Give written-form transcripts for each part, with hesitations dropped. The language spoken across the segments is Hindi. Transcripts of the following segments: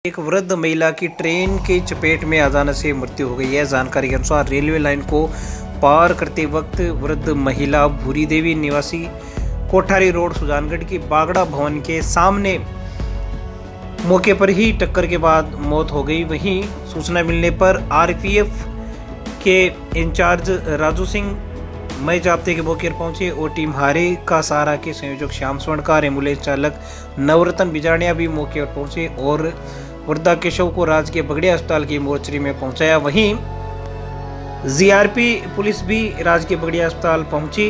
एक वृद्ध महिला की ट्रेन की चपेट में आ जाने से मृत्यु हो गई है। जानकारी के अनुसार रेलवे लाइन को पार करते वक्त वृद्ध महिला भूरी देवी निवासी कोठारी रोड सुजानगढ़ की बागड़ा भवन के सामने मौके पर ही टक्कर के बाद मौत हो गई। वहीं सूचना मिलने पर आरपीएफ के इंचार्ज राजू सिंह मई जाब्ते के मौके पर पहुंचे और टीम हारे का सहारा के संयोजक श्याम स्वर्णकार, एम्बुलेंस चालक नवरत्न बिजाड़िया भी मौके पर पहुंचे और वृद्धा के शव को राजकीय बगड़िया अस्पताल की मोर्चरी में पहुंचाया। वहीं जीआरपी पुलिस भी राजकीय बगड़िया अस्पताल पहुंची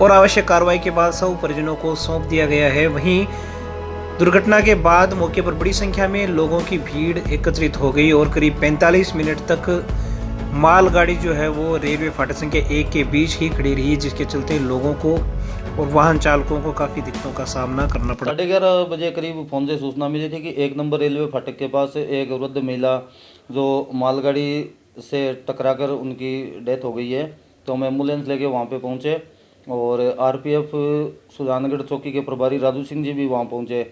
और आवश्यक कार्रवाई के बाद सब परिजनों को सौंप दिया गया है। वहीं दुर्घटना के बाद मौके पर बड़ी संख्या में लोगों की भीड़ एकत्रित हो गई और करीब 45 मिनट तक मालगाड़ी जो है वो रेलवे फाटक संख्या 1 के बीच ही खड़ी रही, जिसके चलते लोगों को और वाहन चालकों को काफी दिक्कतों का सामना करना पड़ा। 11:30 बजे करीब फोन से सूचना मिली थी कि 1 नंबर रेलवे फाटक के पास एक वृद्ध महिला जो मालगाड़ी से टकराकर उनकी डेथ हो गई है। तो हम एम्बुलेंस लेके वहाँ पे पहुँचे और आरपीएफ सुजानगढ़ चौकी के प्रभारी राजू सिंह जी भी वहाँ पहुँचे।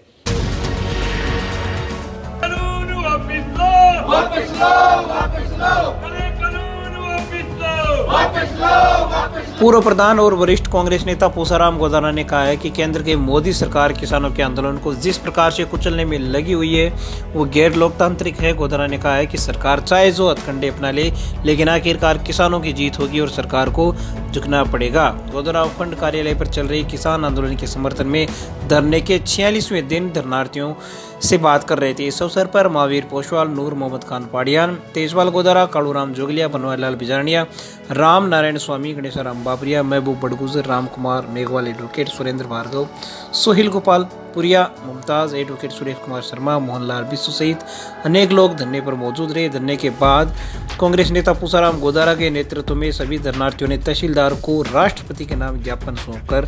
पूर्व प्रधान और वरिष्ठ कांग्रेस नेता पूसाराम गोदारा ने कहा है कि केंद्र के मोदी सरकार किसानों के आंदोलन को जिस प्रकार से कुचलने में लगी हुई है वो गैर लोकतांत्रिक है। गोदारा ने कहा है कि सरकार चाहे जो हथकंडे अपना ले, लेकिन आखिरकार किसानों की जीत होगी और सरकार को झुकना पड़ेगा। गोदारा उपखंड कार्यालय पर चल रही किसान आंदोलन के समर्थन में धरने के 46वें दिन धरनार्थियों से बात कर रहे थे। इस अवसर पर महावीर पोशवाल, नूर मोहम्मद खान पाड़ियान, तेजपाल गोदारा, कालूराम जोगलिया, बनवारीलाल बिजारनिया, राम नारायण स्वामी, गणेशाराम बाबरिया, महबूब बड़गुजर, राम कुमार मेघवाल, एडवोकेट सुरेंद्र भार्गव, सोहिल गोपाल पुरिया, मुमताज, एडवोकेट सुरेश कुमार शर्मा, मोहनलाल बिस्सू सहित अनेक लोग धरने पर मौजूद रहे। धरने के बाद कांग्रेस नेता पूसाराम गोदारा के नेतृत्व में सभी धरनार्थियों ने तहसीलदार को राष्ट्रपति के नाम ज्ञापन सौंपकर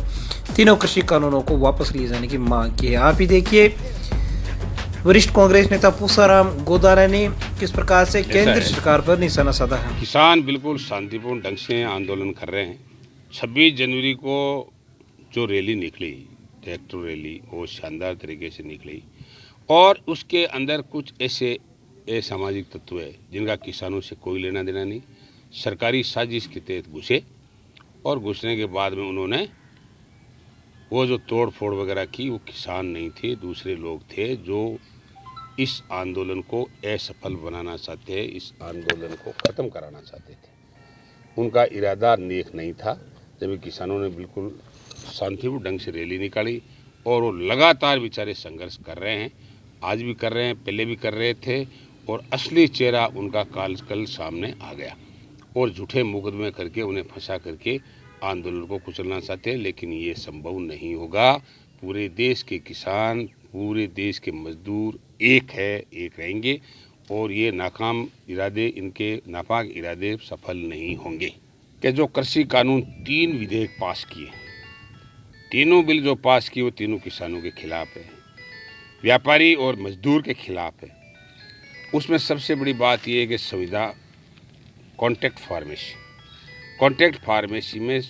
तीनों कृषि कानूनों को वापस लिए जाने की मांग की है। आप ही देखिए वरिष्ठ कांग्रेस नेता पूसाराम गोदारा ने किस प्रकार से केंद्र सरकार पर निशाना साधा है। किसान बिल्कुल शांतिपूर्ण ढंग से आंदोलन कर रहे हैं। 26 जनवरी को जो रैली निकली, ट्रैक्टर रैली, वो शानदार तरीके से निकली और उसके अंदर कुछ ऐसे असामाजिक तत्व है जिनका किसानों से कोई लेना देना नहीं। सरकारी साजिश के तहत घुसे और घुसने के बाद में उन्होंने वो जो तोड़ फोड़ वगैरह की, वो किसान नहीं थे, दूसरे लोग थे जो इस आंदोलन को असफल बनाना चाहते हैं, इस आंदोलन को ख़त्म कराना चाहते थे। उनका इरादा नेक नहीं था। जब किसानों ने बिल्कुल शांतिपूर्ण ढंग से रैली निकाली और वो लगातार बेचारे संघर्ष कर रहे हैं, आज भी कर रहे हैं, पहले भी कर रहे थे और असली चेहरा उनका कल सामने आ गया और झूठे मुकदमे करके उन्हें फंसा करके आंदोलन को कुचलना चाहते हैं, लेकिन ये संभव नहीं होगा। पूरे देश के किसान, पूरे देश के मजदूर एक है, एक रहेंगे और ये नाकाम इरादे, इनके नापाक इरादे सफल नहीं होंगे। कि जो कृषि कानून 3 विधेयक पास किए, तीनों बिल जो पास किए वो तीनों किसानों के खिलाफ है, व्यापारी और मजदूर के खिलाफ है। उसमें सबसे बड़ी बात यह है कि संविदा कॉन्ट्रैक्ट फार्मेसी में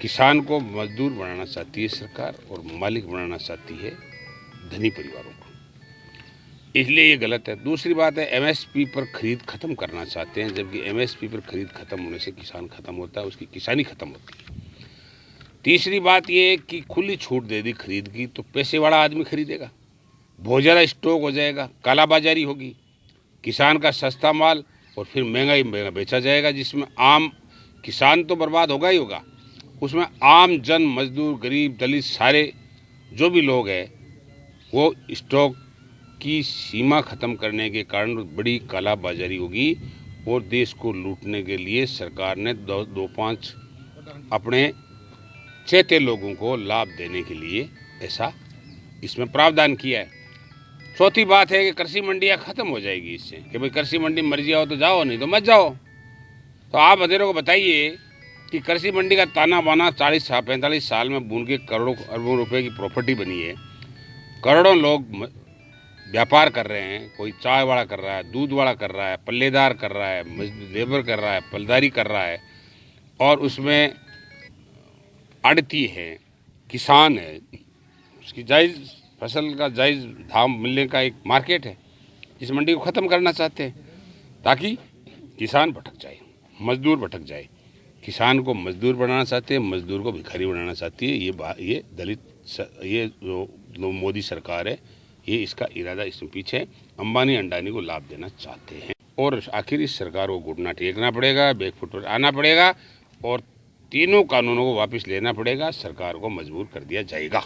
किसान को मजदूर बनाना चाहती है सरकार और मालिक बनाना चाहती है धनी परिवारों को, इसलिए ये गलत है। दूसरी बात है एमएसपी पर खरीद खत्म करना चाहते हैं, जबकि एमएसपी पर खरीद खत्म होने से किसान खत्म होता है, उसकी किसानी खत्म होती है। तीसरी बात ये है कि खुली छूट दे दी खरीद की तो पैसे वाला आदमी खरीदेगा, बहुत ज़्यादा स्टॉक हो जाएगा, कालाबाजारी होगी, किसान का सस्ता माल और फिर महंगा बेचा जाएगा, जिसमें आम किसान तो बर्बाद होगा ही होगा, उसमें आम जन, मजदूर, गरीब, दलित, सारे जो भी लोग हैं वो स्टॉक की सीमा ख़त्म करने के कारण बड़ी कालाबाजारी होगी और देश को लूटने के लिए सरकार ने 2-5 अपने चहेते लोगों को लाभ देने के लिए ऐसा इसमें प्रावधान किया है। चौथी बात है कि कृषि मंडियाँ ख़त्म हो जाएगी इससे, कि भाई कृषि मंडी मर जाओ तो जाओ, नहीं तो मत जाओ। तो आप अंधेरों को बताइए कि कृषि मंडी का ताना बाना 40-45 साल में बूंद के करोड़ों अरबों रुपए की प्रॉपर्टी बनी है। करोड़ों लोग व्यापार कर रहे हैं, कोई चाय वाला कर रहा है, दूध वाला कर रहा है, पल्लेदार कर रहा है, लेबर कर रहा है, पलदारी कर रहा है और उसमें आड़ती है, किसान है, उसकी जायज़ फसल का जायज़ दाम मिलने का एक मार्केट है। इस मंडी को ख़त्म करना चाहते हैं ताकि किसान भटक जाए, मजदूर भटक जाए। किसान को मजदूर बनाना चाहते हैं, मजदूर को भिखारी बनाना चाहती है। ये ये जो मोदी सरकार है, ये इसका इरादा इसमें पीछे अंबानी अंडानी को लाभ देना चाहते हैं। और आखिर इस सरकार को घुटना टेकना पड़ेगा, बैकफुट पर आना पड़ेगा और तीनों कानूनों को वापस लेना पड़ेगा। सरकार को मजबूर कर दिया जाएगा।